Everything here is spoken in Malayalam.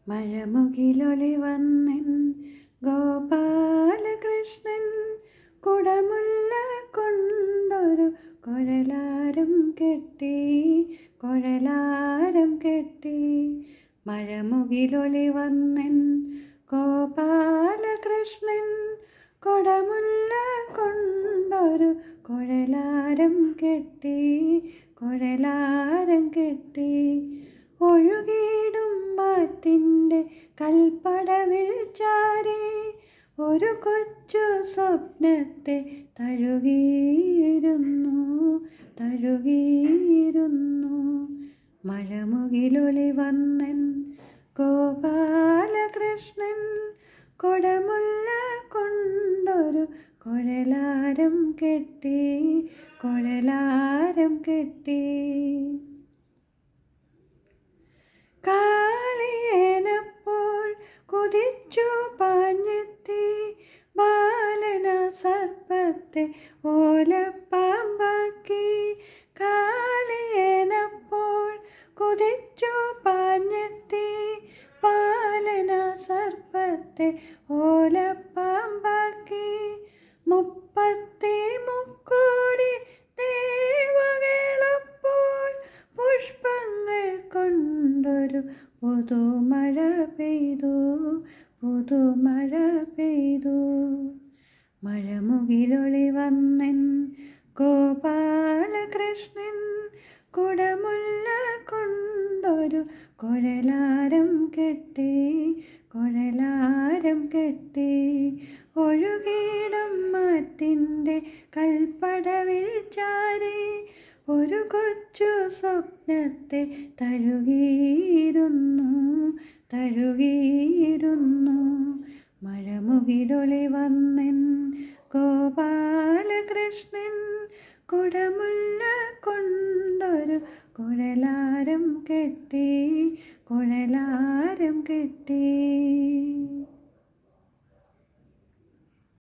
മഴമുകിലൊളി വന്നൻ ഗോപാലകൃഷ്ണൻ കുടമുല്ല കൊണ്ടൊരു കുഴലാരം കെട്ടി മഴമുകിലൊളി വന്നൻ ഗോപാലകൃഷ്ണൻ കുടമുല്ല കൊണ്ടൊരു കുഴലാരം കെട്ടി ഒഴുകിയിടും മാറ്റിൻ്റെ കൽപ്പടവിൽ ചാരി ഒരു കൊച്ചു സ്വപ്നത്തെ തഴുകിയിരുന്നു മഴമുകിലൊളി വന്നൻ ഗോപാലകൃഷ്ണൻ കുടമുല്ല കൊണ്ടൊരു കുഴലാരം കെട്ടി കാളിയനപ്പോൾ കുതിച്ചു പാഞ്ഞെത്തി ബാലന സർപ്പത്തെ ഓലപ്പാമ്പാക്കി കാളിയനപ്പോൾ കുതിച്ചു പാഞ്ഞെത്തി ബാലന സർപ്പത്തെ ഓലപ്പാമ്പാക്കി 33 ദേവകളപ്പോൾ പുഷ്പങ്ങൾ കൊണ്ടൊരു പുതുമഴ പെയ്തു മഴമുകിലൊളി വന്നൻ ഗോപാലകൃഷ്ണൻ കുടമുല്ല കൊണ്ടൊരു കുഴലാരം കെട്ടി ഒഴുകിയിടും മാറ്റിൻ്റെ കൽപ്പടവിൽ ചാരി ഒരു കൊച്ചു സ്വപ്നത്തെ തഴുകിയിരുന്നു മഴമുകിലൊളി വന്നൻ ഗോപാലകൃഷ്ണൻ കുടമുല്ല കൊണ്ടൊരു കുഴലാരം കെട്ടി